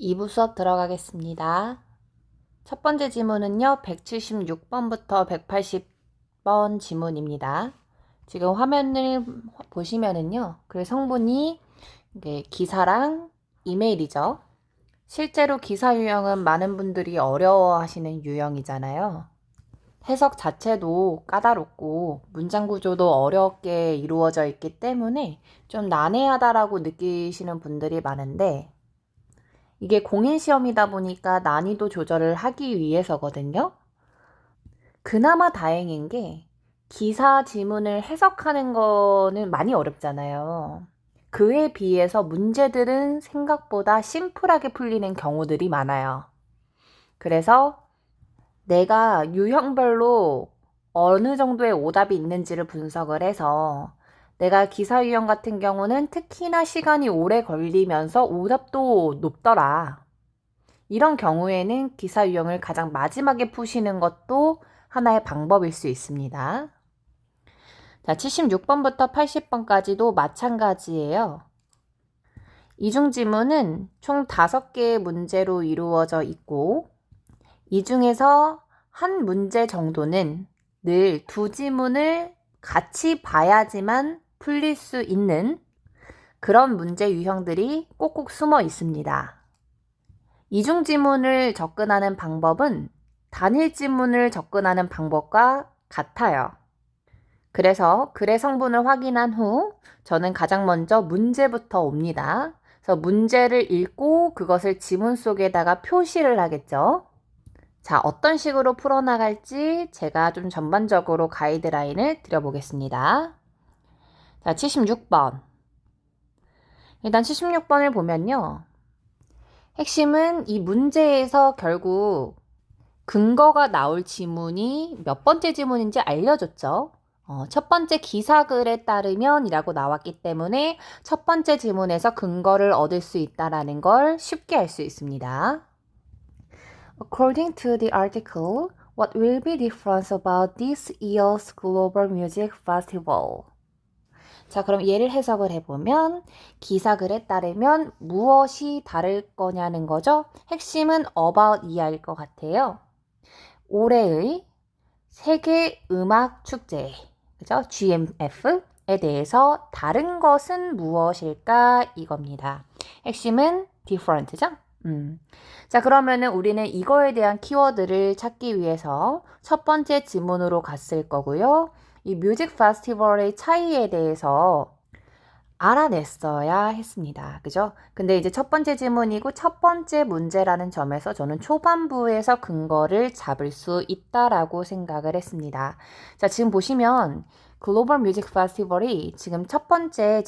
2부 수업 들어가겠습니다. 첫 번째 지문은요, 176번부터 180번 지문입니다. 지금 화면을 보시면은요, 그 성분이 기사랑 이메일이죠. 실제로 기사 유형은 많은 분들이 어려워하시는 유형이잖아요. 해석 자체도 까다롭고 문장 구조도 어렵게 이루어져 있기 때문에 좀 난해하다라고 느끼시는 분들이 많은데, 이게 공인 시험이다 보니까 난이도 조절을 하기 위해서거든요. 그나마 다행인 게 기사 지문을 해석하는 거는 많이 어렵잖아요. 그에 비해서 문제들은 생각보다 심플하게 풀리는 경우들이 많아요. 그래서 내가 유형별로 어느 정도의 오답이 있는지를 분석을 해서 내가 기사 유형 같은 경우는 특히나 시간이 오래 걸리면서 오답도 높더라. 이런 경우에는 기사 유형을 가장 마지막에 푸시는 것도 하나의 방법일 수 있습니다. 자, 76번부터 80번까지도 마찬가지예요. 이중 지문은 총 5개의 문제로 이루어져 있고, 이 중에서 한 문제 정도는 늘 2지문을 같이 봐야지만 풀릴 수 있는 그런 문제 유형들이 꼭꼭 숨어 있습니다. 이중 지문을 접근하는 방법은 단일 지문을 접근하는 방법과 같아요. 그래서 글의 성분을 확인한 후 저는 가장 먼저 문제부터 옵니다. 그래서 문제를 읽고 그것을 지문 속에다가 표시를 하겠죠. 자, 어떤 식으로 풀어나갈지 제가 좀 전반적으로 가이드라인을 드려보겠습니다. 자, 76번. 일단 76번을 보면요. 핵심은 이 문제에서 결국 근거가 나올 지문이 몇 번째 지문인지 알려줬죠. 첫 번째 기사글에 따르면 이라고 나왔기 때문에 첫 번째 지문에서 근거를 얻을 수 있다는 걸 쉽게 알 수 있습니다. According to the article, what will be different about this year's Global Music Festival? 자, 그럼 얘를 해석을 해보면 기사글에 따르면 무엇이 다를 거냐는 거죠. 핵심은 about 이하일 것 같아요. 올해의 세계 음악 축제, 그죠? GMF에 대해서 다른 것은 무엇일까? 이겁니다. 핵심은 different죠? 자, 그러면은 우리는 이거에 대한 키워드를 찾기 위해서 첫 번째 지문으로 갔을 거고요. 이 뮤직 페스티벌의 차이에 대해서 알아냈어야 했습니다. 그죠? 근데 이제 첫 번째 지문이고 첫 번째 문제라는 점에서 저는 초반부에서 근거를 잡을 수 있다라고 생각을 했습니다. 자, 지금 보시면 글로벌 뮤직 페스티벌이 지금 첫 번째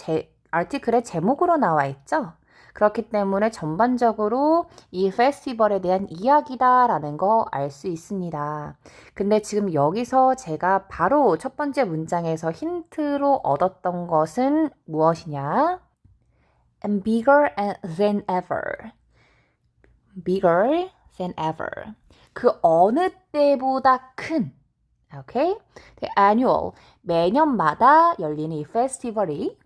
아티클의 제목으로 나와 있죠? 그렇기 때문에 전반적으로 이 페스티벌에 대한 이야기다라는 거 알 수 있습니다. 근데 지금 여기서 제가 바로 첫 번째 문장에서 힌트로 얻었던 것은 무엇이냐? And bigger than ever. Bigger than ever. 그 어느 때보다 큰. 오케이? The annual. 매년마다 열리는 이 페스티벌이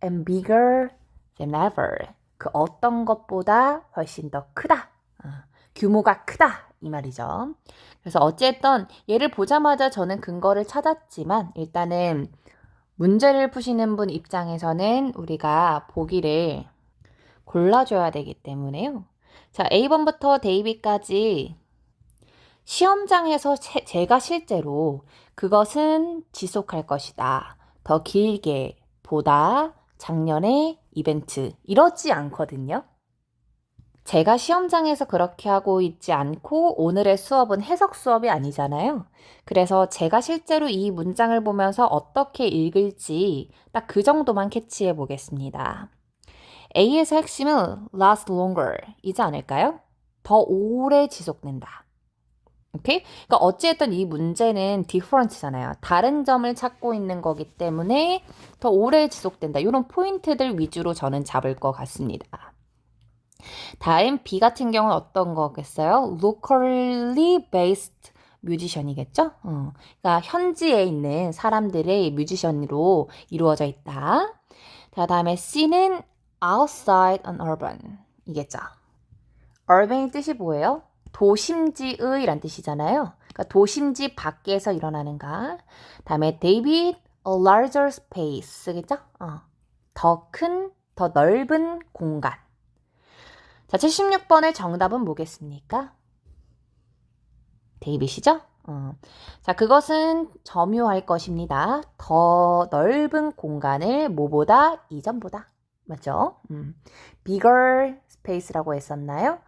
and bigger than ever. 그 어떤 것보다 훨씬 더 크다. 규모가 크다. 이 말이죠. 그래서 어쨌든 얘를 보자마자 저는 근거를 찾았지만 일단은 문제를 푸시는 분 입장에서는 우리가 보기를 골라줘야 되기 때문에요. 자, A번부터 데이비까지 시험장에서 제가 실제로 그것은 지속할 것이다. 더 길게 보다 작년의 이벤트 이러지 않거든요. 제가 시험장에서 그렇게 하고 있지 않고 오늘의 수업은 해석 수업이 아니잖아요. 그래서 제가 실제로 이 문장을 보면서 어떻게 읽을지 딱 그 정도만 캐치해 보겠습니다. A에서 핵심은 last longer 이지 않을까요? 더 오래 지속된다. 오케이? 그러니까 어찌됐든 이 문제는 different잖아요. 다른 점을 찾고 있는 거기 때문에 더 오래 지속된다. 이런 포인트들 위주로 저는 잡을 것 같습니다. 다음 B 같은 경우는 어떤 거겠어요? locally based 뮤지션이겠죠? 그러니까 현지에 있는 사람들의 뮤지션으로 이루어져 있다. 자, 다음에 C는 outside an urban 이겠죠? urban의 뜻이 뭐예요? 도심지의란 뜻이잖아요. 그러니까 도심지 밖에서 일어나는가. 다음에 David, a larger space. 그죠? 더 큰, 더 넓은 공간. 자, 76번의 정답은 뭐겠습니까? 데이빗이죠? 자, 그것은 점유할 것입니다. 더 넓은 공간을 뭐보다? 이전보다. 맞죠? bigger space라고 했었나요?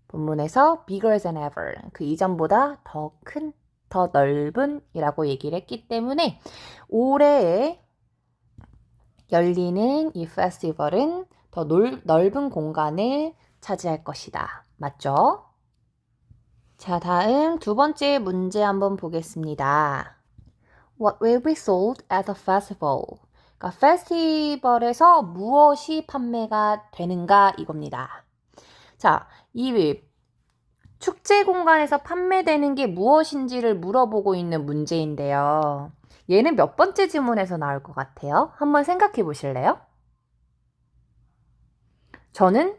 본문에서 bigger than ever. 그 이전보다 더 큰, 더 넓은 이라고 얘기를 했기 때문에 올해에 열리는 이 페스티벌은 더 넓은 공간을 차지할 것이다. 맞죠? 자, 다음 두 번째 문제 한번 보겠습니다. What will be sold at the festival? 그러니까 페스티벌에서 무엇이 판매가 되는가 이겁니다. 자, 이 축제 공간에서 판매되는 게 무엇인지를 물어보고 있는 문제인데요. 얘는 몇 번째 지문에서 나올 것 같아요? 한번 생각해 보실래요? 저는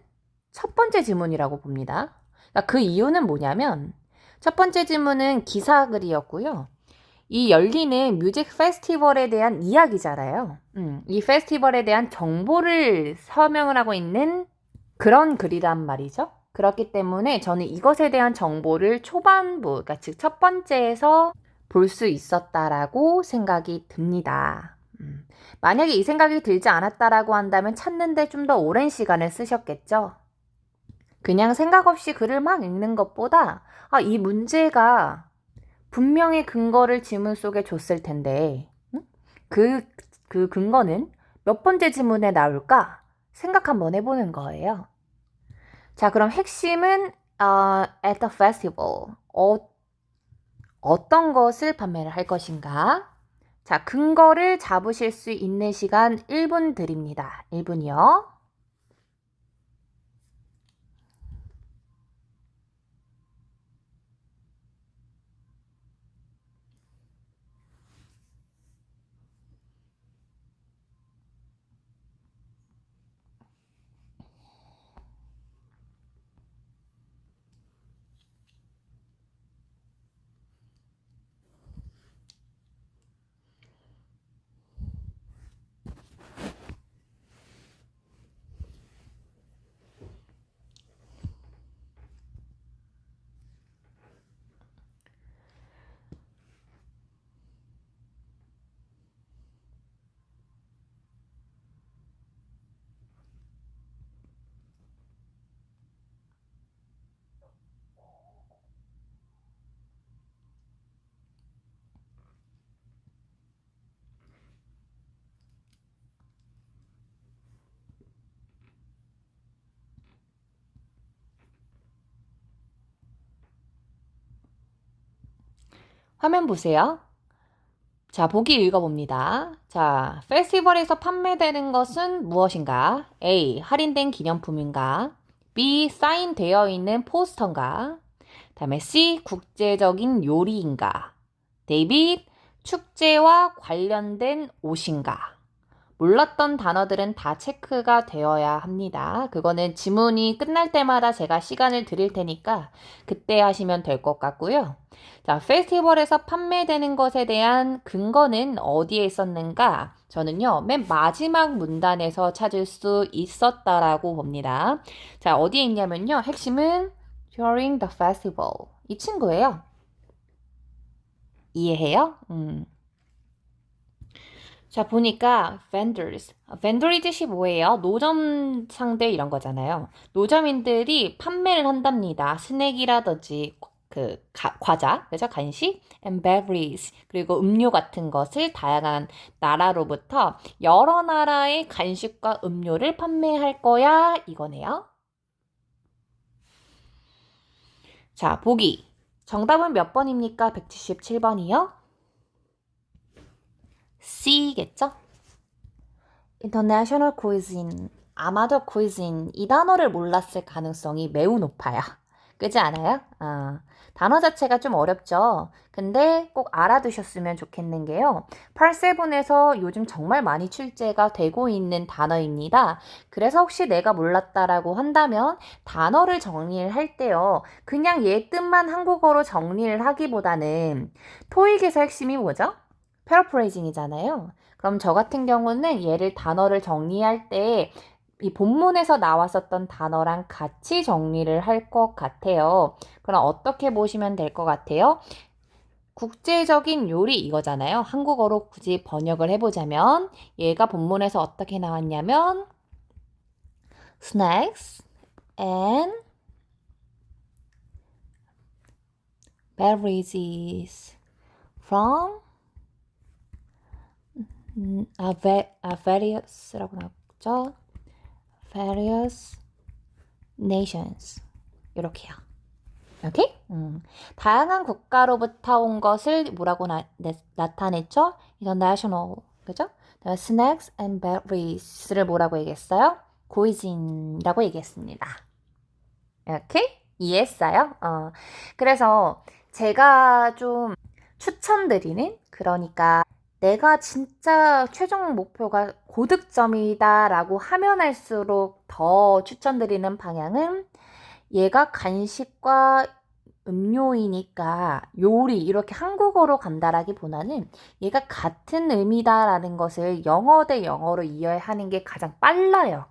첫 번째 지문이라고 봅니다. 그러니까 그 이유는 뭐냐면 첫 번째 지문은 기사글이었고요. 이 열리는 뮤직 페스티벌에 대한 이야기잖아요. 이 페스티벌에 대한 정보를 설명을 하고 있는 그런 글이란 말이죠. 그렇기 때문에 저는 이것에 대한 정보를 초반부, 그러니까 즉 첫 번째에서 볼 수 있었다라고 생각이 듭니다. 만약에 이 생각이 들지 않았다라고 한다면 찾는데 좀 더 오랜 시간을 쓰셨겠죠. 그냥 생각 없이 글을 막 읽는 것보다 이 문제가 분명히 근거를 지문 속에 줬을 텐데 그 근거는 몇 번째 지문에 나올까 생각 한번 해보는 거예요. 자, 그럼 핵심은 at the festival. 어떤 것을 판매를 할 것인가? 자, 근거를 잡으실 수 있는 시간 1분 드립니다. 1분이요. 화면 보세요. 자, 보기 읽어봅니다. 자, 페스티벌에서 판매되는 것은 무엇인가? A. 할인된 기념품인가? B. 사인되어 있는 포스터인가? 다음에 C. 국제적인 요리인가? 데이빗, 축제와 관련된 옷인가? 몰랐던 단어들은 다 체크가 되어야 합니다. 그거는 지문이 끝날 때마다 제가 시간을 드릴 테니까 그때 하시면 될 것 같고요. 자, 페스티벌에서 판매되는 것에 대한 근거는 어디에 있었는가? 저는요, 맨 마지막 문단에서 찾을 수 있었다라고 봅니다. 자, 어디에 있냐면요. 핵심은 during the festival. 이 친구예요. 이해해요? 자, 보니까 vendor이 뜻이 뭐예요? 노점 상대 이런 거잖아요. 노점인들이 판매를 한답니다. 스낵이라든지 과자, 그죠? 간식, and beverage, 그리고 음료 같은 것을 다양한 나라로부터 여러 나라의 간식과 음료를 판매할 거야 이거네요. 자, 보기. 정답은 몇 번입니까? 177번이요? C겠죠? International cuisine, 아마도 cuisine 이 단어를 몰랐을 가능성이 매우 높아요. 그지 않아요? 단어 자체가 좀 어렵죠? 근데 꼭 알아두셨으면 좋겠는 게요. 8세븐에서 요즘 정말 많이 출제가 되고 있는 단어입니다. 그래서 혹시 내가 몰랐다라고 한다면 단어를 정리를 할 때요. 그냥 얘 뜻만 한국어로 정리를 하기보다는 토익에서 핵심이 뭐죠? 패러프레이징이잖아요. 그럼 저 같은 경우는 얘를 단어를 정리할 때 이 본문에서 나왔었던 단어랑 같이 정리를 할 것 같아요. 그럼 어떻게 보시면 될 것 같아요? 국제적인 요리 이거잖아요. 한국어로 굳이 번역을 해보자면 얘가 본문에서 어떻게 나왔냐면 snacks and beverages from various라고 나왔죠. various nations 이렇게요. 오케이? 다양한 국가로부터 온 것을 뭐라고 나타냈죠? 이건 national, 그죠? snacks and beverages를 뭐라고 얘기했어요? 고이진이라고 얘기했습니다. 이렇게 이해했어요? 그래서 제가 좀 추천드리는, 그러니까 내가 진짜 최종 목표가 고득점이다라고 하면 할수록 더 추천드리는 방향은 얘가 간식과 음료이니까 요리 이렇게 한국어로 간다라기보다는 얘가 같은 의미다라는 것을 영어 대 영어로 이해하는 게 가장 빨라요.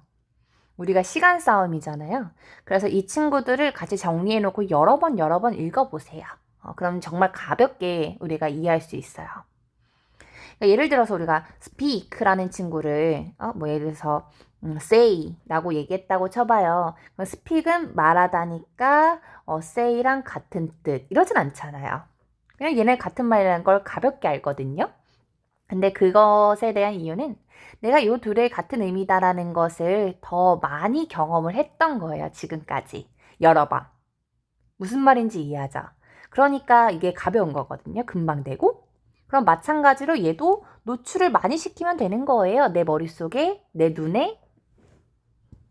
우리가 시간 싸움이잖아요. 그래서 이 친구들을 같이 정리해놓고 여러 번 읽어보세요. 그럼 정말 가볍게 우리가 이해할 수 있어요. 그러니까 예를 들어서 우리가 speak라는 친구를 뭐 예를 들어서 say라고 얘기했다고 쳐봐요. speak은 말하다니까 say랑 같은 뜻 이러진 않잖아요. 그냥 얘네 같은 말이라는 걸 가볍게 알거든요. 근데 그것에 대한 이유는 내가 이 둘의 같은 의미다라는 것을 더 많이 경험을 했던 거예요. 지금까지 여러 번. 무슨 말인지 이해하죠. 그러니까 이게 가벼운 거거든요. 금방 되고. 그럼 마찬가지로 얘도 노출을 많이 시키면 되는 거예요. 내 머릿속에, 내 눈에,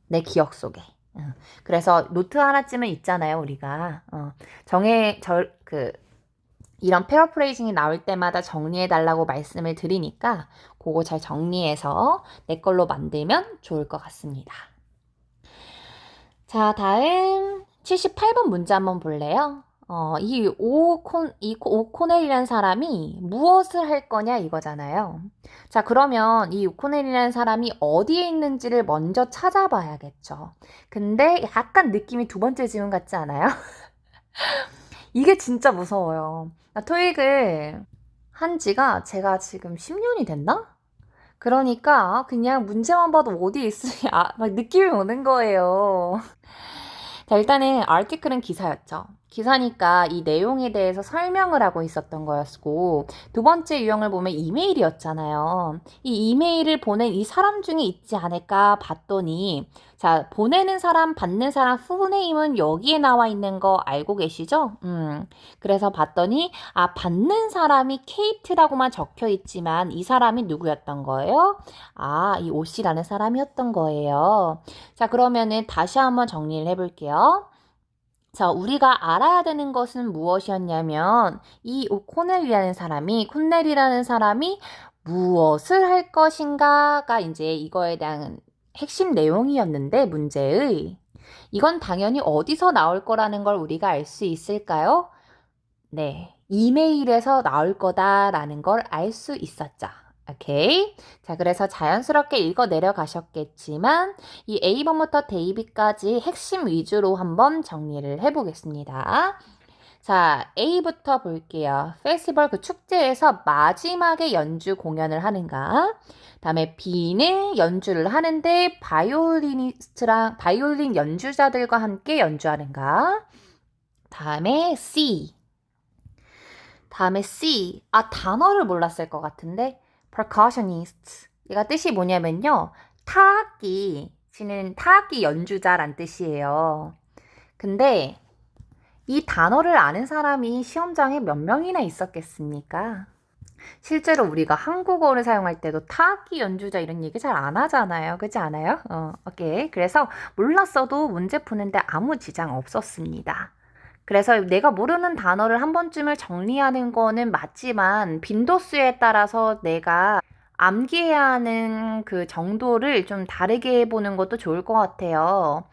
내 기억 속에. 그래서 노트 하나쯤은 있잖아요, 우리가. 이런 패러프레이징이 나올 때마다 정리해달라고 말씀을 드리니까 그거 잘 정리해서 내 걸로 만들면 좋을 것 같습니다. 자, 다음 78번 문제 한번 볼래요? 이 오코넬이라는 사람이 무엇을 할 거냐 이거잖아요. 자, 그러면 이 오코넬이라는 사람이 어디에 있는지를 먼저 찾아봐야겠죠. 근데 약간 느낌이 두 번째 질문 같지 않아요? 이게 진짜 무서워요. 나 토익을 한 지가 제가 지금 10년이 됐나? 그러니까 그냥 문제만 봐도 어디에 있으니 막 느낌이 오는 거예요. 자, 일단은 아티클은 기사였죠. 기사니까 이 내용에 대해서 설명을 하고 있었던 거였고, 두 번째 유형을 보면 이메일이었잖아요. 이 이메일을 보낸 이 사람 중에 있지 않을까 봤더니, 자, 보내는 사람, 받는 사람 후네임은 여기에 나와 있는 거 알고 계시죠? 그래서 봤더니, 받는 사람이 케이트라고만 적혀 있지만 이 사람이 누구였던 거예요? 이 오씨라는 사람이었던 거예요. 자, 그러면은 다시 한번 정리를 해볼게요. 자, 우리가 알아야 되는 것은 무엇이었냐면 이 코넬이라는 사람이 무엇을 할 것인가가 이제 이거에 대한 핵심 내용이었는데 문제의 이건 당연히 어디서 나올 거라는 걸 우리가 알 수 있을까요? 네, 이메일에서 나올 거다라는 걸 알 수 있었죠. 오케이. 자, 그래서 자연스럽게 읽어 내려가셨겠지만 이 A번부터 데이비까지 핵심 위주로 한번 정리를 해보겠습니다. 자, A부터 볼게요. 페스티벌 그 축제에서 마지막에 연주 공연을 하는가? 다음에 B는 연주를 하는데 바이올린 연주자들과 함께 연주하는가? 다음에 C. 단어를 몰랐을 것 같은데 percussionist. 얘가 뜻이 뭐냐면요. 타악기 연주자란 뜻이에요. 근데 이 단어를 아는 사람이 시험장에 몇 명이나 있었겠습니까? 실제로 우리가 한국어를 사용할 때도 타악기 연주자 이런 얘기 잘 안 하잖아요. 그렇지 않아요? 오케이. 그래서 몰랐어도 문제 푸는데 아무 지장 없었습니다. 그래서 내가 모르는 단어를 한 번쯤을 정리하는 거는 맞지만 빈도수에 따라서 내가 암기해야 하는 그 정도를 좀 다르게 해보는 것도 좋을 것 같아요.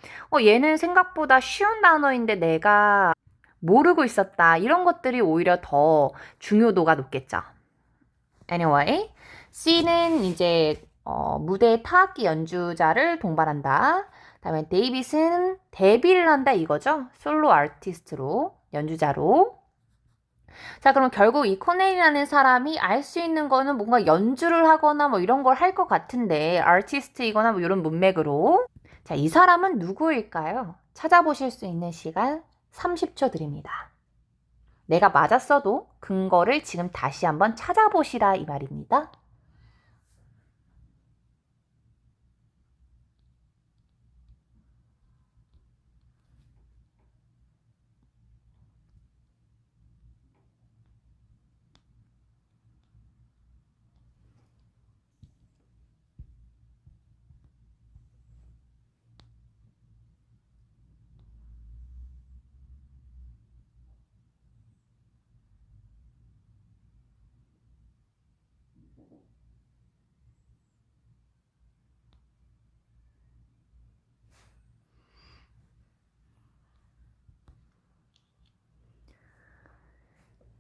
얘는 생각보다 쉬운 단어인데 내가 모르고 있었다. 이런 것들이 오히려 더 중요도가 높겠죠. Anyway, C는 이제 무대 타악기 연주자를 동반한다. 다음에 데이빗은 데뷔를 한다 이거죠. 솔로 아티스트로, 연주자로. 자, 그럼 결국 이 코넬이라는 사람이 알 수 있는 거는 뭔가 연주를 하거나 뭐 이런 걸 할 것 같은데, 아티스트이거나 뭐 이런 문맥으로. 자, 이 사람은 누구일까요? 찾아보실 수 있는 시간 30초 드립니다. 내가 맞았어도 근거를 지금 다시 한번 찾아보시라 이 말입니다.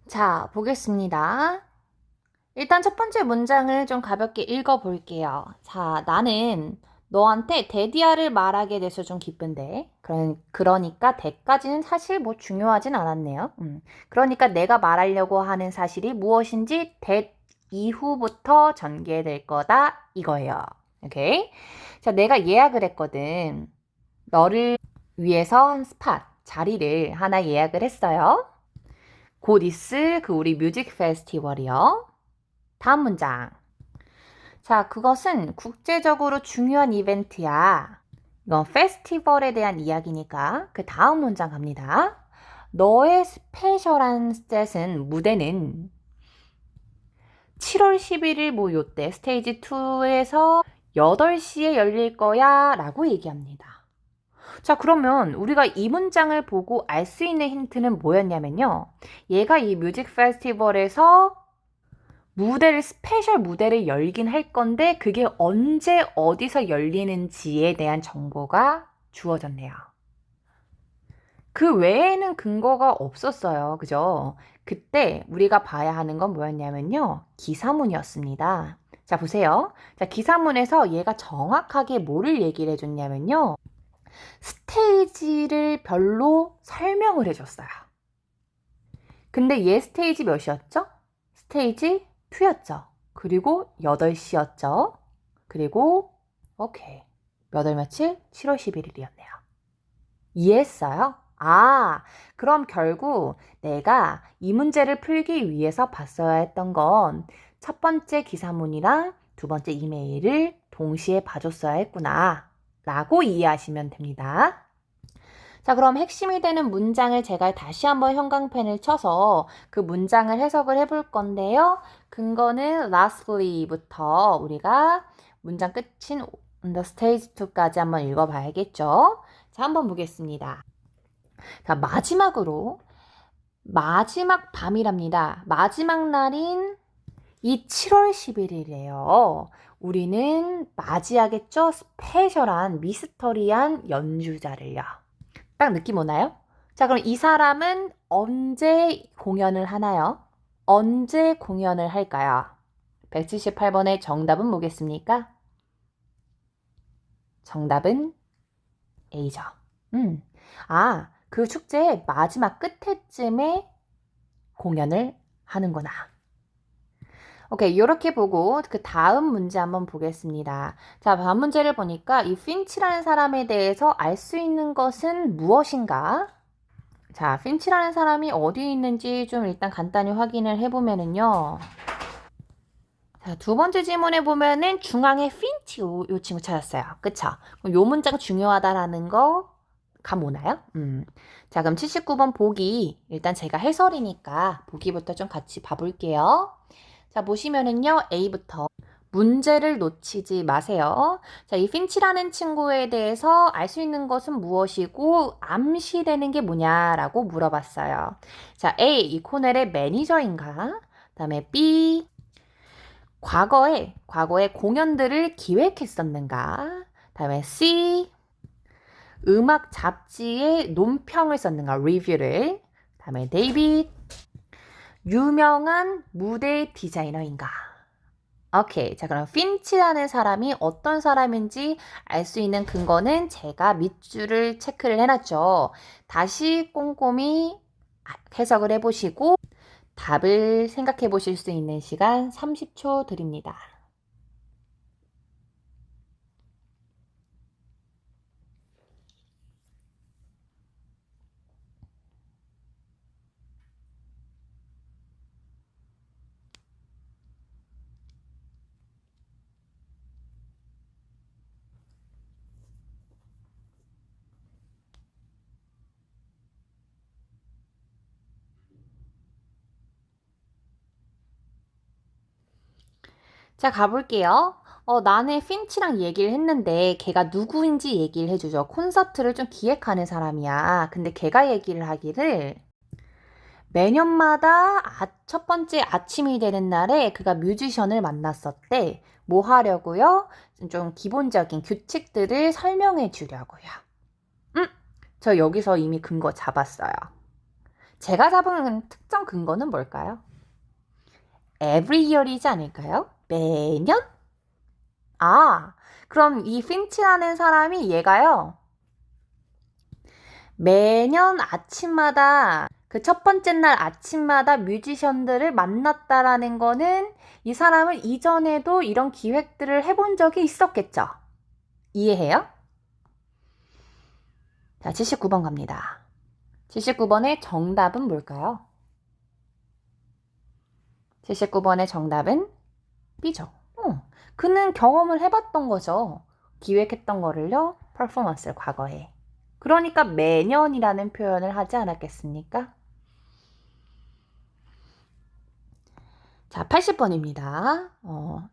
자, 보겠습니다. 일단 첫 번째 문장을 좀 가볍게 읽어볼게요. 자, 나는 너한테 데디아를 말하게 돼서 좀 기쁜데. 그러니까 대까지는 사실 뭐 중요하진 않았네요. 그러니까 내가 말하려고 하는 사실이 무엇인지 대 이후부터 전개될 거다 이거예요. 오케이? 자, 내가 예약을 했거든. 너를 위해서 한 스팟, 자리를 하나 예약을 했어요. 곧 있을 그 우리 뮤직 페스티벌이요. 다음 문장. 자, 그것은 국제적으로 중요한 이벤트야. 이건 페스티벌에 대한 이야기니까 그 다음 문장 갑니다. 너의 스페셜한 셋은 무대는 7월 11일 뭐 요때 스테이지 2에서 8시에 열릴 거야 라고 얘기합니다. 자, 그러면 우리가 이 문장을 보고 알 수 있는 힌트는 뭐였냐면요. 얘가 이 뮤직 페스티벌에서 스페셜 무대를 열긴 할 건데 그게 언제 어디서 열리는지에 대한 정보가 주어졌네요. 그 외에는 근거가 없었어요. 그죠? 그때 우리가 봐야 하는 건 뭐였냐면요. 기사문이었습니다. 자, 보세요. 자, 기사문에서 얘가 정확하게 뭐를 얘기를 해줬냐면요. 스테이지를 별로 설명을 해줬어요. 근데 얘 스테이지 몇이었죠? 스테이지 2였죠. 그리고 8시였죠. 그리고 오케이. 몇 월 며칠? 7월 11일이었네요. 이해했어요? 아, 그럼 결국 내가 이 문제를 풀기 위해서 봤어야 했던 건 첫 번째 기사문이랑 두 번째 이메일을 동시에 봐줬어야 했구나 라고 이해하시면 됩니다. 자, 그럼 핵심이 되는 문장을 제가 다시 한번 형광펜을 쳐서 그 문장을 해석을 해볼 건데요. 근거는 lastly부터 우리가 문장 끝인 the stage 2까지 한번 읽어봐야겠죠. 자, 한번 보겠습니다. 자, 마지막으로 마지막 밤이랍니다. 마지막 날인 이 7월 11일이에요. 우리는 맞이하겠죠? 스페셜한 미스터리한 연주자를요. 딱 느낌 오나요? 자, 그럼 이 사람은 언제 공연을 하나요? 언제 공연을 할까요? 178번의 정답은 뭐겠습니까? 정답은 A죠. 그 축제의 마지막 끝에쯤에 공연을 하는구나. 오케이, 이렇게 보고 그 다음 문제 한번 보겠습니다. 자, 다음 문제를 보니까 이 핀치라는 사람에 대해서 알 수 있는 것은 무엇인가? 자, 핀치라는 사람이 어디에 있는지 좀 일단 간단히 확인을 해보면은요. 자, 두 번째 질문에 보면은 중앙에 핀치 요 친구 찾았어요. 그쵸? 그럼 요 문장 중요하다라는 거 감 오나요? 자, 그럼 79번 보기. 일단 제가 해설이니까 보기부터 좀 같이 봐볼게요. 자, 보시면은요. A부터 문제를 놓치지 마세요. 자, 이 핀치라는 친구에 대해서 알 수 있는 것은 무엇이고 암시되는 게 뭐냐라고 물어봤어요. 자, A. 이 코넬의 매니저인가? 그다음에 B. 과거에 공연들을 기획했었는가? 그다음에 C. 음악 잡지에 논평을 썼는가? 리뷰를. 그다음에 데이빗. 유명한 무대 디자이너인가? 오케이. 자, 그럼 핀치라는 사람이 어떤 사람인지 알 수 있는 근거는 제가 밑줄을 체크를 해놨죠. 다시 꼼꼼히 해석을 해보시고 답을 생각해 보실 수 있는 시간 30초 드립니다. 자, 가볼게요. 나는 핀치랑 얘기를 했는데 걔가 누구인지 얘기를 해주죠. 콘서트를 좀 기획하는 사람이야. 근데 걔가 얘기를 하기를 매년마다 첫 번째 아침이 되는 날에 그가 뮤지션을 만났었대. 뭐 하려고요? 좀 기본적인 규칙들을 설명해 주려고요. 저 여기서 이미 근거 잡았어요. 제가 잡은 특정 근거는 뭘까요? Every year이지 않을까요? 매년? 아, 그럼 이 핀치라는 사람이 얘가요. 매년 아침마다 그 첫 번째 날 아침마다 뮤지션들을 만났다라는 거는 이 사람은 이전에도 이런 기획들을 해본 적이 있었겠죠. 이해해요? 자, 79번 갑니다. 79번의 정답은 뭘까요? 79번의 정답은 B죠. 그는 경험을 해봤던 거죠. 기획했던 거를요. 퍼포먼스를 과거에. 그러니까 매년이라는 표현을 하지 않았겠습니까? 자, 80번입니다.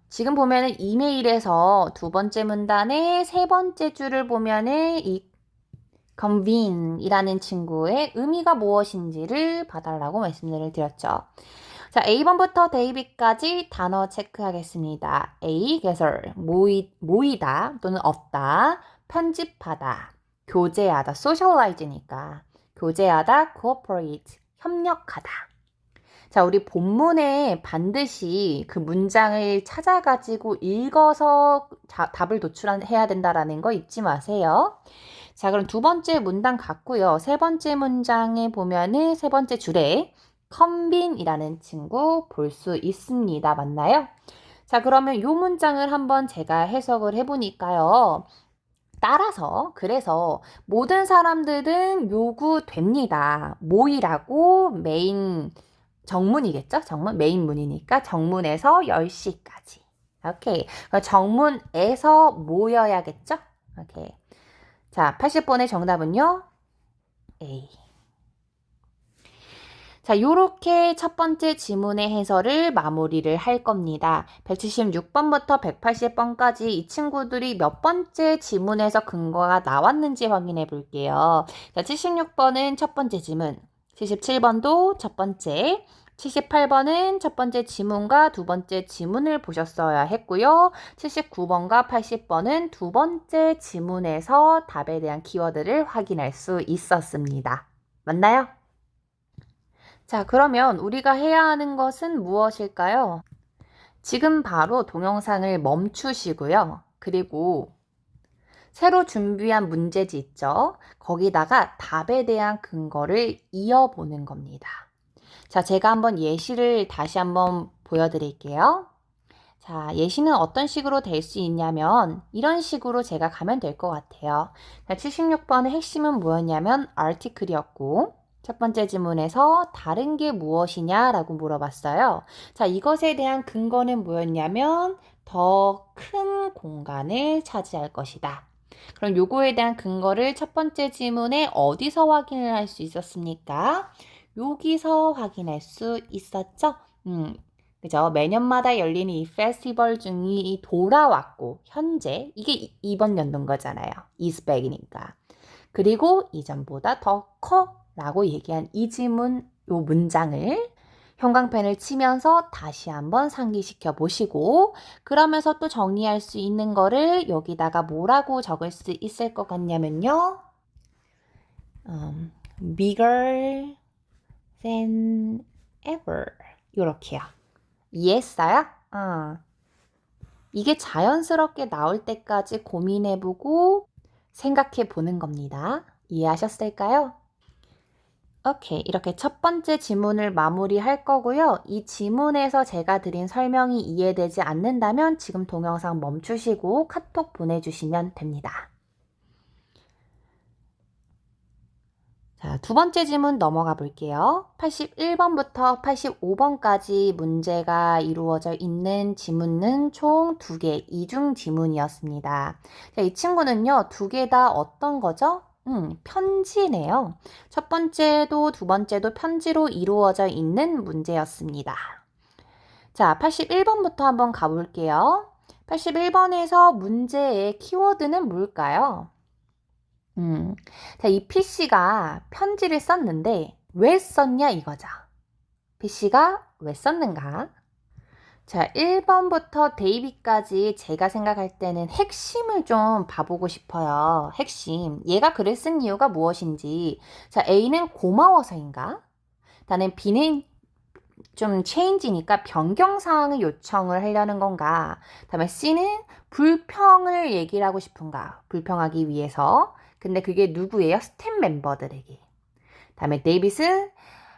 지금 보면은 이메일에서 두 번째 문단의 세 번째 줄을 보면은 이 convene 이라는 친구의 의미가 무엇인지를 봐달라고 말씀을 드렸죠. 자, A번부터 데이빗까지 단어 체크하겠습니다. A, gather, 모이다 또는 얻다, 편집하다, 교제하다, socialize니까 교제하다, cooperate, 협력하다. 자, 우리 본문에 반드시 그 문장을 찾아가지고 읽어서 답을 도출해야 된다라는 거 잊지 마세요. 자, 그럼 두 번째 문단 같고요. 세 번째 문장에 보면은 세 번째 줄에 컨빈이라는 친구 볼 수 있습니다. 맞나요? 자, 그러면 이 문장을 한번 제가 해석을 해보니까요. 따라서 그래서 모든 사람들은 요구됩니다. 모이라고 메인 정문이겠죠? 정문 메인 문이니까 정문에서 10시까지. 오케이. 정문에서 모여야겠죠? 오케이. 자, 80번의 정답은요. A. 자, 요렇게 첫 번째 지문의 해설을 마무리를 할 겁니다. 176번부터 180번까지 이 친구들이 몇 번째 지문에서 근거가 나왔는지 확인해 볼게요. 자, 76번은 첫 번째 지문, 77번도 첫 번째, 78번은 첫 번째 지문과 두 번째 지문을 보셨어야 했고요. 79번과 80번은 두 번째 지문에서 답에 대한 키워드를 확인할 수 있었습니다. 맞나요? 자, 그러면 우리가 해야 하는 것은 무엇일까요? 지금 바로 동영상을 멈추시고요. 그리고 새로 준비한 문제지 있죠? 거기다가 답에 대한 근거를 이어보는 겁니다. 자, 제가 한번 예시를 다시 한번 보여드릴게요. 자, 예시는 어떤 식으로 될 수 있냐면 이런 식으로 제가 가면 될 것 같아요. 76번의 핵심은 뭐였냐면 article이었고 첫 번째 지문에서 다른 게 무엇이냐라고 물어봤어요. 자, 이것에 대한 근거는 뭐였냐면 더 큰 공간을 차지할 것이다. 그럼 요거에 대한 근거를 첫 번째 지문에 어디서 확인을 할 수 있었습니까? 여기서 확인할 수 있었죠? 그죠? 매년마다 열리는 이 페스티벌 중이 돌아왔고, 현재, 이게 이번 연도인 거잖아요. is back이니까. 그리고 이전보다 더 커 라고 얘기한 이 지문, 요 문장을 형광펜을 치면서 다시 한번 상기시켜 보시고, 그러면서 또 정리할 수 있는 거를 여기다가 뭐라고 적을 수 있을 것 같냐면요. bigger than ever. 요렇게요. 이해했어요? 이게 자연스럽게 나올 때까지 고민해보고 생각해보는 겁니다. 이해하셨을까요? 오케이. 이렇게 첫 번째 지문을 마무리할 거고요. 이 지문에서 제가 드린 설명이 이해되지 않는다면 지금 동영상 멈추시고 카톡 보내주시면 됩니다. 자, 두 번째 지문 넘어가 볼게요. 81번부터 85번까지 문제가 이루어져 있는 지문은 총 2개, 이중 지문이었습니다. 자, 이 친구는요, 2개 다 어떤 거죠? 편지네요. 첫 번째도 두 번째도 편지로 이루어져 있는 문제였습니다. 자, 81번부터 한번 가볼게요. 81번에서 문제의 키워드는 뭘까요? 자, 이 PC가 편지를 썼는데 왜 썼냐 이거죠. PC가 왜 썼는가? 자, 1번부터 데이비까지 제가 생각할 때는 핵심을 좀 봐보고 싶어요. 핵심. 얘가 글을 쓴 이유가 무엇인지. 자, A는 고마워서인가? 다음에 B는 좀 change니까 변경사항을 요청을 하려는 건가? 다음에 C는 불평을 얘기를 하고 싶은가? 불평하기 위해서. 근데 그게 누구예요? 스텝 멤버들에게. 다음에 데이빗은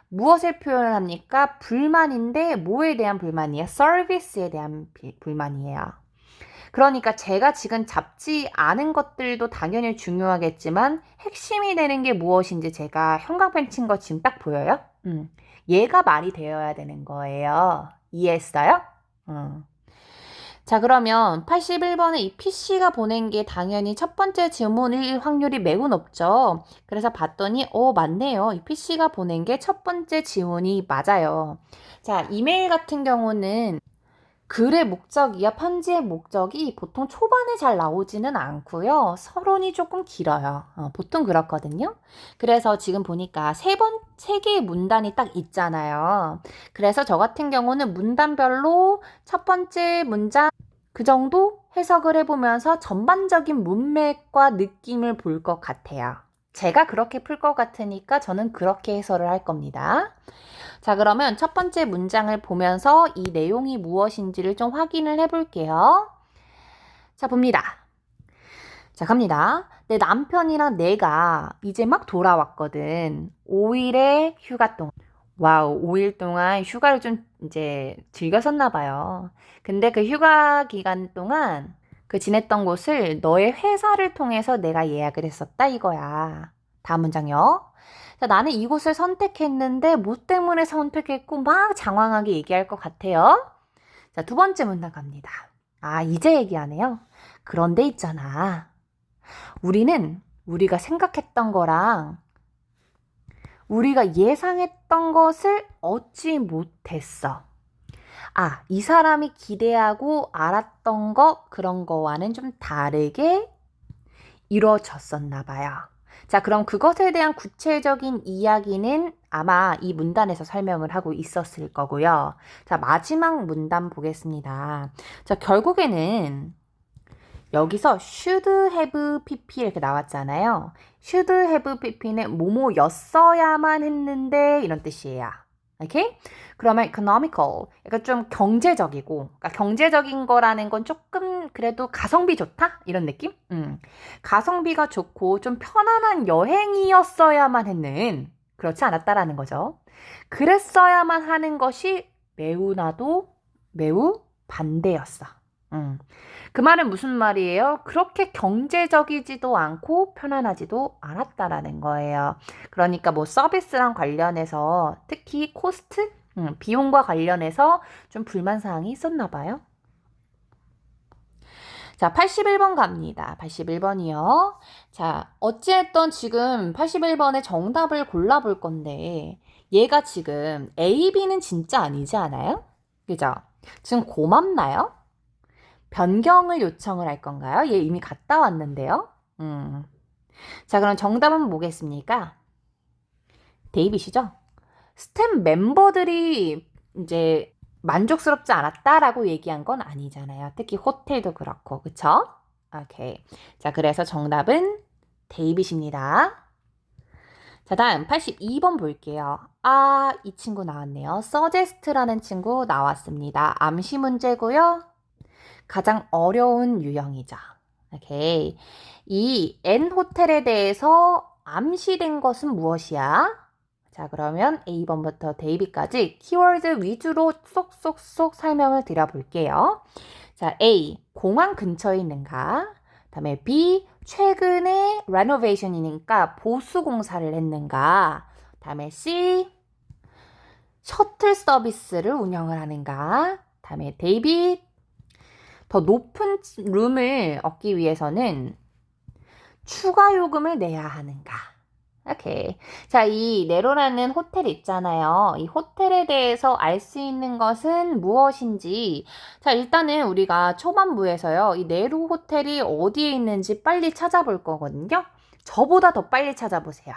무엇을 표현을 합니까? 불만인데 뭐에 대한 불만이에요? 서비스에 대한 불만이에요. 그러니까 제가 지금 잡지 않은 것들도 당연히 중요하겠지만 핵심이 되는 게 무엇인지 제가 형광펜 친 거 지금 딱 보여요? 얘가 말이 되어야 되는 거예요. 이해했어요? 자, 그러면 81번에 이 PC가 보낸 게 당연히 첫 번째 지문일 확률이 매우 높죠. 그래서 봤더니 맞네요. 이 PC가 보낸 게 첫 번째 지문이 맞아요. 자, 이메일 같은 경우는 글의 목적이야 편지의 목적이 보통 초반에 잘 나오지는 않고요. 서론이 조금 길어요. 보통 그렇거든요. 그래서 지금 보니까 세 개의 문단이 딱 있잖아요. 그래서 저 같은 경우는 문단별로 첫 번째 문장 그 정도 해석을 해보면서 전반적인 문맥과 느낌을 볼 것 같아요. 제가 그렇게 풀 것 같으니까 저는 그렇게 해설을 할 겁니다. 자, 그러면 첫 번째 문장을 보면서 이 내용이 무엇인지를 좀 확인을 해볼게요. 자, 봅니다. 자, 갑니다. 내 남편이랑 내가 이제 막 돌아왔거든. 5일의 휴가 동안. 와우, 5일 동안 휴가를 좀 이제 즐겼었나 봐요. 근데 그 휴가 기간 동안 그 지냈던 곳을 너의 회사를 통해서 내가 예약을 했었다 이거야. 다음 문장요. 자, 나는 이곳을 선택했는데 뭐 때문에 선택했고 막 장황하게 얘기할 것 같아요. 자, 두 번째 문장 갑니다. 아, 이제 얘기하네요. 그런데 있잖아. 우리가 생각했던 거랑 우리가 예상했던 것을 얻지 못했어. 아, 이 사람이 기대하고 알았던 거, 그런 거와는 좀 다르게 이루어졌었나 봐요. 자, 그럼 그것에 대한 구체적인 이야기는 아마 이 문단에서 설명을 하고 있었을 거고요. 자, 마지막 문단 보겠습니다. 자, 결국에는 여기서 should have pp 이렇게 나왔잖아요. should have pp는 뭐뭐였어야만 했는데 이런 뜻이에요. 오케이? 그러면 economical, 약간 좀 경제적이고, 그러니까 경제적인 거라는 건 조금 그래도 가성비 좋다? 이런 느낌? 가성비가 좋고 좀 편안한 여행이었어야만 했는, 그렇지 않았다라는 거죠. 그랬어야만 하는 것이 매우나도 매우 반대였어. 그 말은 무슨 말이에요? 그렇게 경제적이지도 않고 편안하지도 않았다라는 거예요. 그러니까 뭐 서비스랑 관련해서 특히 코스트, 비용과 관련해서 좀 불만사항이 있었나 봐요. 자, 81번 갑니다. 81번이요. 자, 어찌됐든 지금 81번의 정답을 골라볼 건데 얘가 지금 A, B는 진짜 아니지 않아요? 그죠? 지금 고맙나요? 변경을 요청을 할 건가요? 얘 이미 갔다 왔는데요. 자, 그럼 정답은 뭐겠습니까? 데이빗이죠? 스텝 멤버들이 이제 만족스럽지 않았다라고 얘기한 건 아니잖아요. 특히 호텔도 그렇고, 그쵸? 오케이. 자, 그래서 정답은 데이빗입니다. 자, 다음 82번 볼게요. 아, 이 친구 나왔네요. suggest라는 친구 나왔습니다. 암시 문제고요. 가장 어려운 유형이죠. 오케이. 이 N 호텔에 대해서 암시된 것은 무엇이야? 자, 그러면 A번부터 데이비까지 키워드 위주로 쏙쏙쏙 설명을 드려볼게요. 자, A. 공항 근처에 있는가? 다음에 B. 최근에 레노베이션이니까 보수 공사를 했는가? 다음에 C. 셔틀 서비스를 운영을 하는가? 다음에 데이빗. 더 높은 룸을 얻기 위해서는 추가 요금을 내야 하는가? 오케이. 자, 이 네로라는 호텔 있잖아요. 이 호텔에 대해서 알 수 있는 것은 무엇인지. 자, 일단은 우리가 초반부에서요. 이 네로 호텔이 어디에 있는지 빨리 찾아볼 거거든요. 저보다 더 빨리 찾아보세요.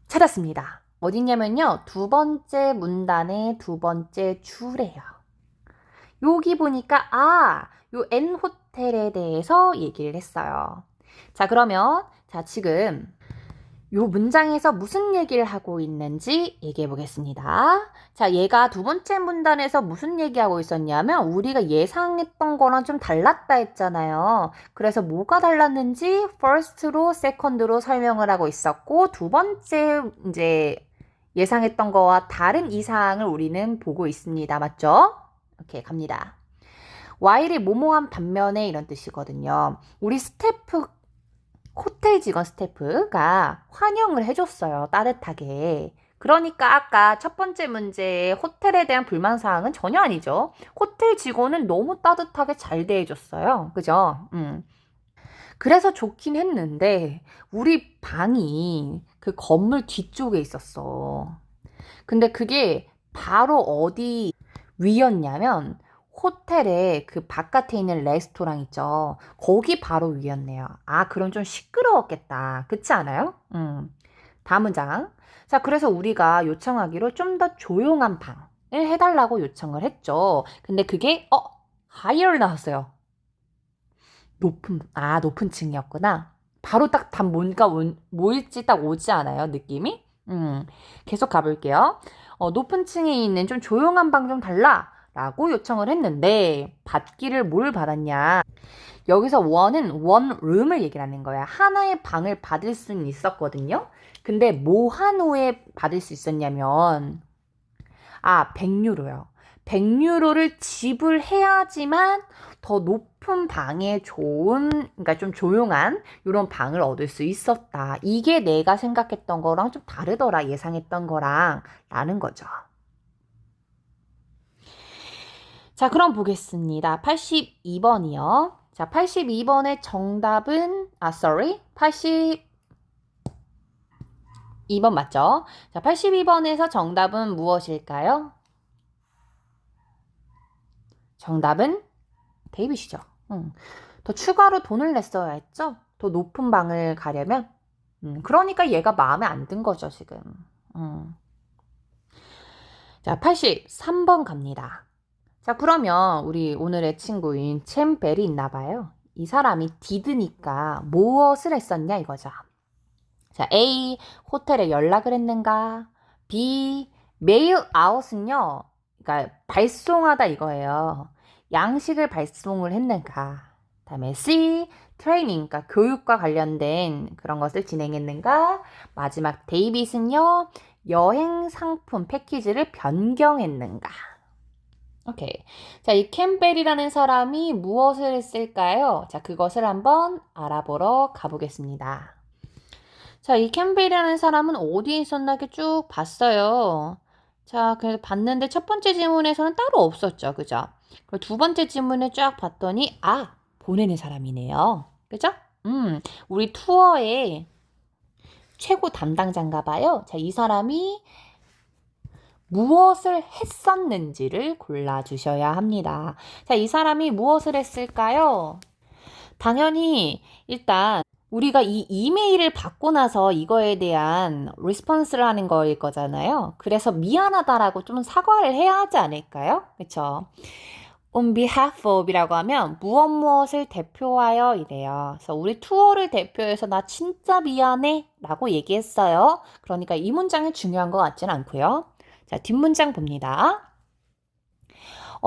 찾았습니다. 어디냐면요. 두 번째 문단의 두 번째 줄이에요. 여기 보니까 요 N 호텔에 대해서 얘기를 했어요. 자, 그러면 자, 지금 요 문장에서 무슨 얘기를 하고 있는지 얘기해 보겠습니다. 자, 얘가 두 번째 문단에서 무슨 얘기하고 있었냐면 우리가 예상했던 거랑 좀 달랐다 했잖아요. 그래서 뭐가 달랐는지 first로 second로 설명을 하고 있었고 두 번째 이제 예상했던 거와 다른 이상을 우리는 보고 있습니다. 맞죠? 오케이, 갑니다. while이 모모한 반면에 이런 뜻이거든요. 우리 스태프 호텔 직원 스태프가 환영을 해줬어요. 따뜻하게. 그러니까 아까 첫 번째 문제의 호텔에 대한 불만사항은 전혀 아니죠. 호텔 직원은 너무 따뜻하게 잘 대해줬어요. 그죠? 그래서 좋긴 했는데 우리 방이 그 건물 뒤쪽에 있었어. 근데 그게 바로 어디 위였냐면 호텔의 그 바깥에 있는 레스토랑 있죠. 거기 바로 위였네요. 아, 그럼 좀 시끄러웠겠다. 그렇지 않아요? 다음 문장. 자, 그래서 우리가 요청하기로 좀 더 조용한 방을 해달라고 요청을 했죠. 근데 그게 higher 나왔어요. 높은 층이었구나. 바로 딱 뭔가 뭐일지 딱 오지 않아요? 느낌이? 계속 가볼게요. 높은 층에 있는 좀 조용한 방 좀 달라. 라고 요청을 했는데 받기를 뭘 받았냐. 여기서 원 룸을 얘기를 하는 거야. 하나의 방을 받을 수는 있었거든요. 근데 뭐 한 후에 받을 수 있었냐면 100유로요. 100유로를 지불해야지만 더 높은 방에 그러니까 좀 조용한 이런 방을 얻을 수 있었다. 이게 내가 생각했던 거랑 좀 다르더라. 예상했던 거랑 라는 거죠. 자, 그럼 보겠습니다. 82번이요. 자, 82번의 정답은 82번 맞죠? 자, 82번에서 정답은 무엇일까요? 정답은 데이빗이죠. 더 추가로 돈을 냈어야 했죠? 더 높은 방을 가려면. 그러니까 얘가 마음에 안 든 거죠, 지금. 자, 83번 갑니다. 자, 그러면 우리 오늘의 친구인 챔벨이 있나 봐요. 이 사람이 did니까 무엇을 했었냐 이거죠. 자, A. 호텔에 연락을 했는가? B. 메일 아웃은요. 그러니까 발송하다 이거예요. 양식을 발송을 했는가? 다음에 C. 트레이닝, 그러니까 교육과 관련된 그런 것을 진행했는가? 마지막 데이빗은요. 여행 상품 패키지를 변경했는가? 오케이. 자, 이 캠벨이라는 사람이 무엇을 했을까요? 자, 그것을 한번 알아보러 가보겠습니다. 자, 이 캠벨이라는 사람은 어디에 있었나 이렇게 쭉 봤어요. 자, 그래서 봤는데 첫 번째 지문에서는 따로 없었죠. 그죠? 그리고 두 번째 지문을 쫙 봤더니 보내는 사람이네요. 그죠? 우리 투어에 최고 담당자인가 봐요. 자, 이 사람이 무엇을 했었는지를 골라주셔야 합니다. 자, 이 사람이 무엇을 했을까요? 당연히 일단 우리가 이 이메일을 받고 나서 이거에 대한 리스폰스를 하는 거일 거잖아요. 그래서 미안하다라고 좀 사과를 해야 하지 않을까요? 그렇죠? On behalf of이라고 하면 무엇을 대표하여 이래요. 그래서 우리 투어를 대표해서 나 진짜 미안해 라고 얘기했어요. 그러니까 이 문장이 중요한 것 같지는 않고요. 자, 뒷문장 봅니다.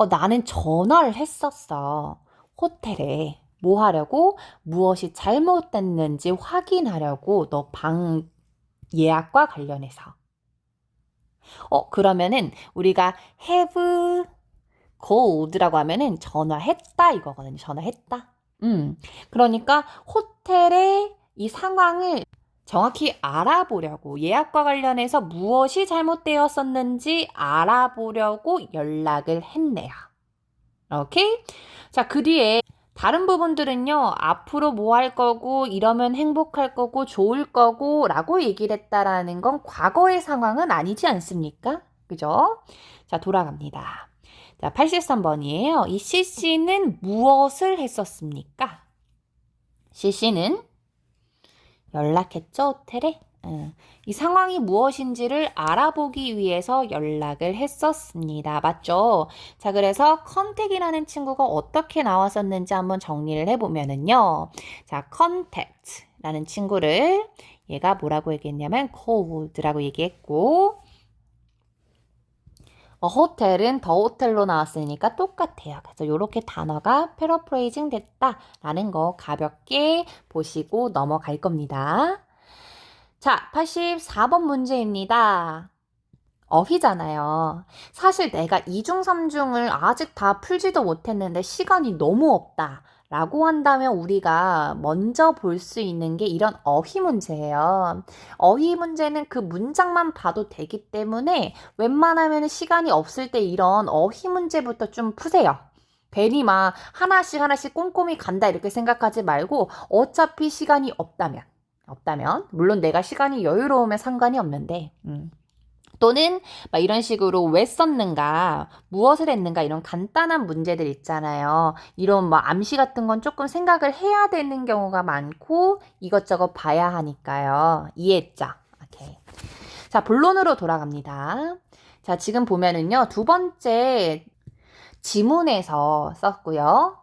나는 전화를 했었어. 호텔에. 뭐 하려고? 무엇이 잘못됐는지 확인하려고 너 방 예약과 관련해서. 그러면은 우리가 have called라고 하면은 전화했다 이거거든요. 전화했다. 그러니까 호텔의 이 상황을 정확히 알아보려고 예약과 관련해서 무엇이 잘못되었었는지 알아보려고 연락을 했네요. 오케이? 자, 그 뒤에 다른 부분들은요. 앞으로 뭐 할 거고 이러면 행복할 거고 좋을 거고 라고 얘기를 했다라는 건 과거의 상황은 아니지 않습니까? 그죠? 자, 돌아갑니다. 자, 83번이에요. 이 CC는 무엇을 했었습니까? CC는 연락했죠, 호텔에? 이 상황이 무엇인지를 알아보기 위해서 연락을 했었습니다. 맞죠? 자, 그래서 contact이라는 친구가 어떻게 나왔었는지 한번 정리를 해보면은요. 자, contact라는 친구를 얘가 뭐라고 얘기했냐면 called라고 얘기했고 호텔은 더 호텔로 나왔으니까 똑같아요. 그래서 이렇게 단어가 패러프레이징 됐다라는 거 가볍게 보시고 넘어갈 겁니다. 자, 84번 문제입니다. 어휘잖아요. 사실 내가 2중, 3중을 아직 다 풀지도 못했는데 시간이 너무 없다. 라고 한다면 우리가 먼저 볼 수 있는 게 이런 어휘 문제예요. 어휘 문제는 그 문장만 봐도 되기 때문에 웬만하면 시간이 없을 때 이런 어휘 문제부터 좀 푸세요. 괜히 막 하나씩 꼼꼼히 간다 이렇게 생각하지 말고 어차피 시간이 없다면 물론 내가 시간이 여유로우면 상관이 없는데 또는 막 이런 식으로 왜 썼는가, 무엇을 했는가 이런 간단한 문제들 있잖아요. 이런 뭐 암시 같은 건 조금 생각을 해야 되는 경우가 많고 이것저것 봐야 하니까요. 이해했죠? 오케이. 자, 본론으로 돌아갑니다. 자, 지금 보면은요. 두 번째 지문에서 썼고요.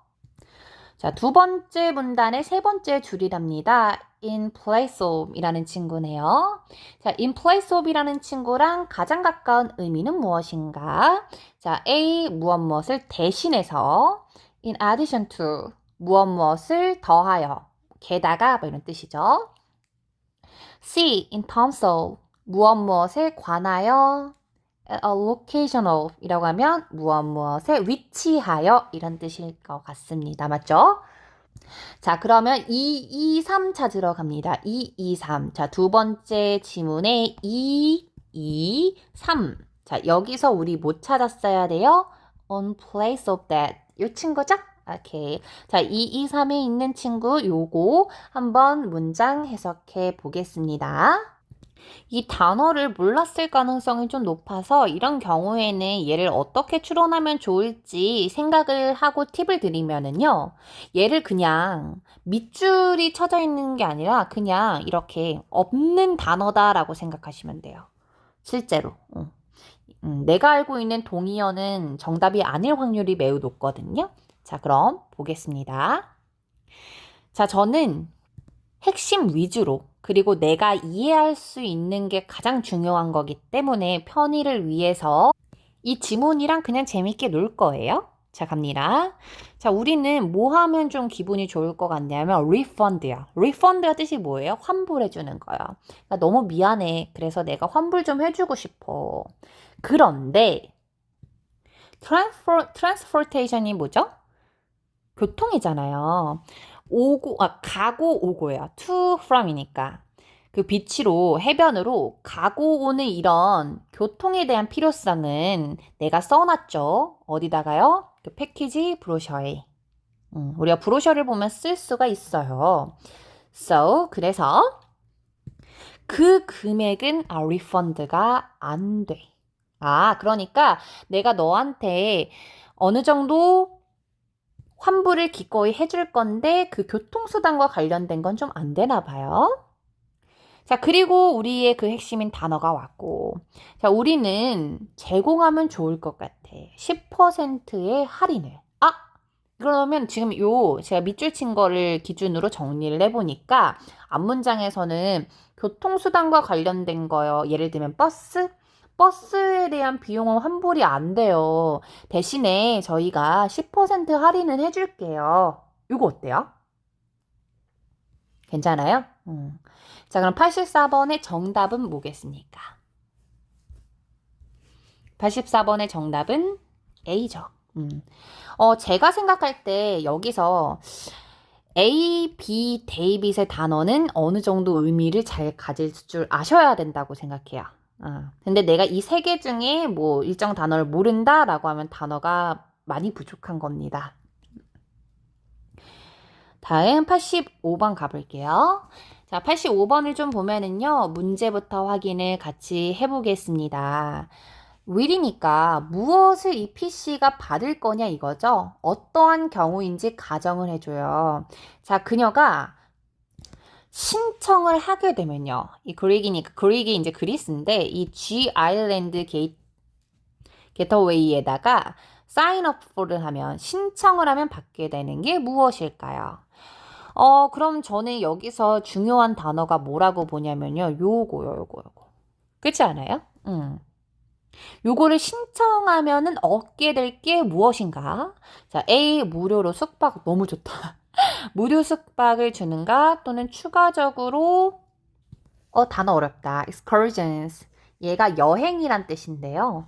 자, 두 번째 문단의 세 번째 줄이랍니다. in place of 이라는 친구네요. 자, in place of 이라는 친구랑 가장 가까운 의미는 무엇인가? 자, A, 무엇을 대신해서 in addition to, 무엇을 더하여, 게다가 뭐 이런 뜻이죠. C, in terms of, 무엇에 관하여, location of 이라고 하면 무엇에 위치하여 이런 뜻일 것 같습니다. 맞죠? 자, 그러면 2, 2, 3 찾으러 갑니다. 2, 2, 3. 자, 두 번째 지문에 2, 2, 3. 자, 여기서 우리 뭐 찾았어야 돼요? On place of that. 이 친구죠? 오케이. 자, 2, 2, 3에 있는 친구 요거 한번 문장 해석해 보겠습니다. 이 단어를 몰랐을 가능성이 좀 높아서 이런 경우에는 얘를 어떻게 추론하면 좋을지 생각을 하고 팁을 드리면은요. 얘를 그냥 밑줄이 쳐져 있는 게 아니라 그냥 이렇게 없는 단어다라고 생각하시면 돼요. 실제로. 내가 알고 있는 동의어는 정답이 아닐 확률이 매우 높거든요. 자, 그럼 보겠습니다. 자, 저는 핵심 위주로 그리고 내가 이해할 수 있는 게 가장 중요한 거기 때문에 편의를 위해서 이 지문이랑 그냥 재밌게 놀 거예요. 자, 갑니다. 자, 우리는 뭐 하면 좀 기분이 좋을 것 같냐면 refund야. refund가 뜻이 뭐예요? 환불해주는 거야. 그러니까 너무 미안해. 그래서 내가 환불 좀 해주고 싶어. 그런데 transportation이 뭐죠? 교통이잖아요. 가고 오고예요. to from이니까. 그 비치로 해변으로 가고 오는 이런 교통에 대한 필요성은 내가 써놨죠. 어디다가요? 그 패키지 브로셔에. 우리가 브로셔를 보면 쓸 수가 있어요. So, 그래서 그 금액은 리펀드가 안 돼. 그러니까 내가 너한테 어느 정도 환불을 기꺼이 해줄 건데 그 교통수단과 관련된 건 좀 안 되나 봐요. 자, 그리고 우리의 그 핵심인 단어가 왔고. 자, 우리는 제공하면 좋을 것 같아. 10%의 할인을. 그러면 지금 제가 밑줄 친 거를 기준으로 정리를 해보니까 앞문장에서는 교통수단과 관련된 거요. 예를 들면 버스에 대한 비용은 환불이 안 돼요. 대신에 저희가 10% 할인은 해줄게요. 이거 어때요? 괜찮아요? 자, 그럼 84번의 정답은 뭐겠습니까? 84번의 정답은 A죠. 제가 생각할 때 여기서 A, B, 데이빗의 단어는 어느 정도 의미를 잘 가질 줄 아셔야 된다고 생각해요. 근데 내가 이 세 개 중에 뭐 일정 단어를 모른다라고 하면 단어가 많이 부족한 겁니다. 다음 85번 가볼게요. 자, 85번을 좀 보면은요, 문제부터 확인을 같이 해보겠습니다. will이니까 무엇을 이 PC가 받을 거냐 이거죠. 어떠한 경우인지 가정을 해줘요. 자, 그녀가 신청을 하게 되면요. 이 그릭이니까 그릭이 이제 그리스인데 이 G 아일랜드 게터웨이에다가 sign up for를 하면 신청을 하면 받게 되는 게 무엇일까요? 그럼 저는 여기서 중요한 단어가 뭐라고 보냐면요. 요거. 그렇지 않아요? 요거를 신청하면은 얻게 될 게 무엇인가? 자, A, 무료로 숙박. 너무 좋다. 무료 숙박을 주는가? 또는 추가적으로, 단어 어렵다. excursions. 얘가 여행이란 뜻인데요.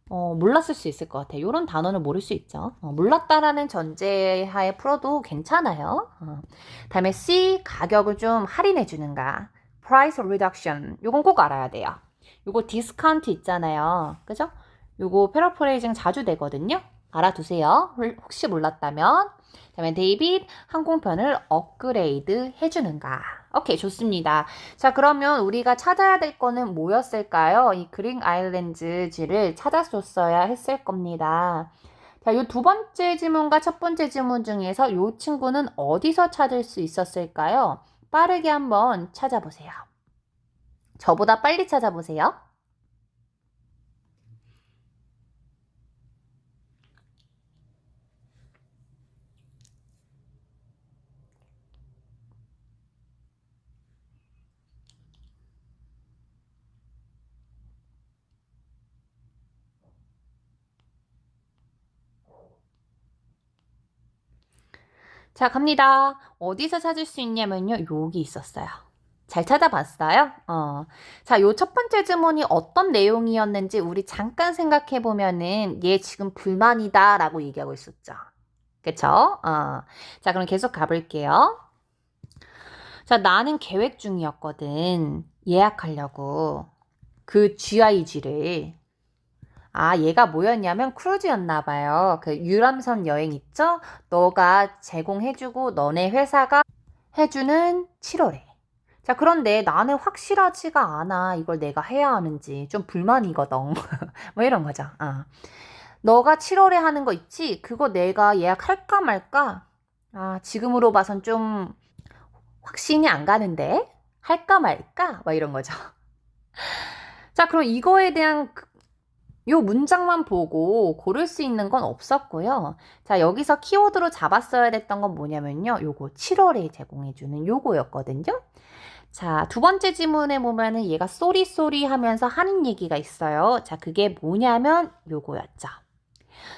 몰랐을 수 있을 것 같아요. 이런 단어는 모를 수 있죠. 몰랐다라는 전제하에 풀어도 괜찮아요. 다음에 C, 가격을 좀 할인해 주는가. price reduction. 요건 꼭 알아야 돼요. 요거 디스카운트 있잖아요. 그죠? 요거 패러프레이징 자주 되거든요. 알아두세요. 혹시 몰랐다면. 다음에 데이빗 항공편을 업그레이드 해주는가. 오케이, 좋습니다. 자, 그러면 우리가 찾아야 될 거는 뭐였을까요? 이 그린 아일랜드지를 찾았었어야 했을 겁니다. 자, 요 두 번째 지문과 첫 번째 지문 중에서 요 친구는 어디서 찾을 수 있었을까요? 빠르게 한번 찾아보세요. 저보다 빨리 찾아보세요. 자, 갑니다. 어디서 찾을 수 있냐면요. 여기 있었어요. 잘 찾아봤어요? 자, 요 첫 번째 질문이 어떤 내용이었는지 우리 잠깐 생각해 보면은 얘 지금 불만이다 라고 얘기하고 있었죠. 그쵸? 자, 그럼 계속 가볼게요. 자, 나는 계획 중이었거든. 예약하려고. 그 GIG를. 얘가 뭐였냐면 크루즈였나 봐요. 그 유람선 여행 있죠? 너가 제공해주고 너네 회사가 해주는 7월에. 자, 그런데 나는 확실하지가 않아. 이걸 내가 해야 하는지. 좀 불만이거든. 뭐 이런 거죠. 너가 7월에 하는 거 있지? 그거 내가 예약할까 말까? 지금으로 봐선 좀 확신이 안 가는데? 할까 말까? 막 이런 거죠. 자, 그럼 이거에 대한 요 문장만 보고 고를 수 있는 건 없었고요. 자, 여기서 키워드로 잡았어야 됐던 건 뭐냐면요. 요거 7월에 제공해주는 요거였거든요. 자, 두 번째 지문에 보면은 얘가 쏘리 하면서 하는 얘기가 있어요. 자, 그게 뭐냐면 요거였죠.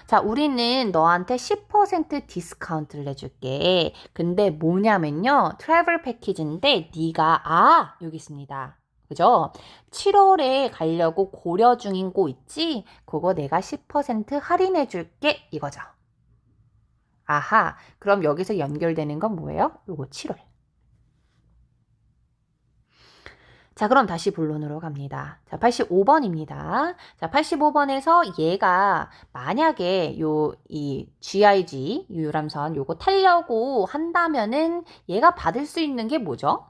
자, 우리는 너한테 10% 디스카운트를 해줄게. 근데 뭐냐면요. 트래블 패키지인데 네가 여기 있습니다. 그죠? 7월에 가려고 고려 중인 곳 있지? 그거 내가 10% 할인해 줄게. 이거죠. 그럼 여기서 연결되는 건 뭐예요? 요거 7월. 자, 그럼 다시 본론으로 갑니다. 자, 85번입니다. 자, 85번에서 얘가 만약에 이 GIG, 유람선 요거 타려고 한다면은 얘가 받을 수 있는 게 뭐죠?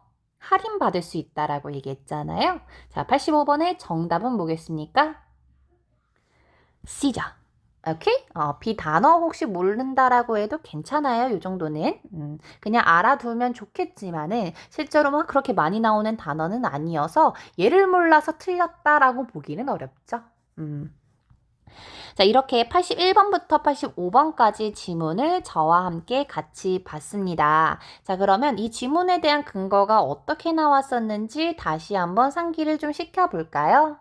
할인받을 수 있다라고 얘기했잖아요. 자, 85번의 정답은 뭐겠습니까? C죠. 오케이? 비단어 혹시 모른다라고 해도 괜찮아요. 이 정도는. 그냥 알아두면 좋겠지만은 실제로 막 그렇게 많이 나오는 단어는 아니어서 얘를 몰라서 틀렸다라고 보기는 어렵죠. 자, 이렇게 81번부터 85번까지 지문을 저와 함께 같이 봤습니다. 자, 그러면 이 지문에 대한 근거가 어떻게 나왔었는지 다시 한번 상기를 좀 시켜볼까요?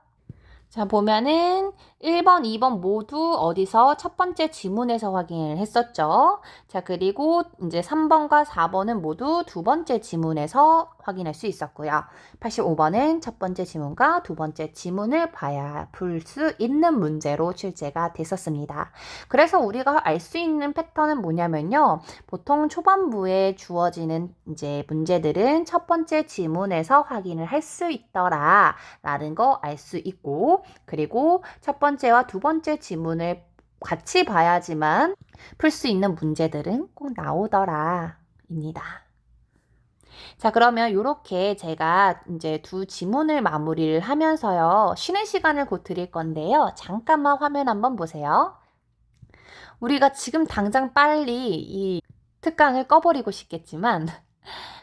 자, 보면은 1번, 2번 모두 어디서 첫 번째 지문에서 확인을 했었죠. 자, 그리고 이제 3번과 4번은 모두 두 번째 지문에서 확인할 수 있었고요. 85번은 첫 번째 지문과 두 번째 지문을 봐야 풀 수 있는 문제로 출제가 됐었습니다. 그래서 우리가 알 수 있는 패턴은 뭐냐면요. 보통 초반부에 주어지는 이제 문제들은 첫 번째 지문에서 확인을 할 수 있더라 라는 거 알 수 있고, 그리고 첫 번째와 두 번째 지문을 같이 봐야지만 풀 수 있는 문제들은 꼭 나오더라 입니다. 자, 그러면 이렇게 제가 이제 두 지문을 마무리를 하면서요. 쉬는 시간을 곧 드릴 건데요. 잠깐만 화면 한번 보세요. 우리가 지금 당장 빨리 이 특강을 꺼버리고 싶겠지만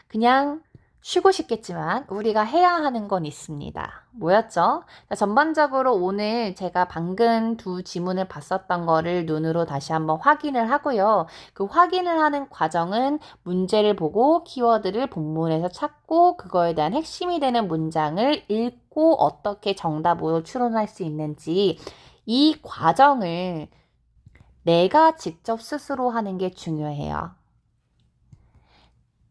그냥 쉬고 싶겠지만 우리가 해야 하는 건 있습니다. 뭐였죠? 자, 전반적으로 오늘 제가 방금 두 지문을 봤었던 거를 눈으로 다시 한번 확인을 하고요. 그 확인을 하는 과정은 문제를 보고 키워드를 본문에서 찾고 그거에 대한 핵심이 되는 문장을 읽고 어떻게 정답으로 추론할 수 있는지 이 과정을 내가 직접 스스로 하는 게 중요해요.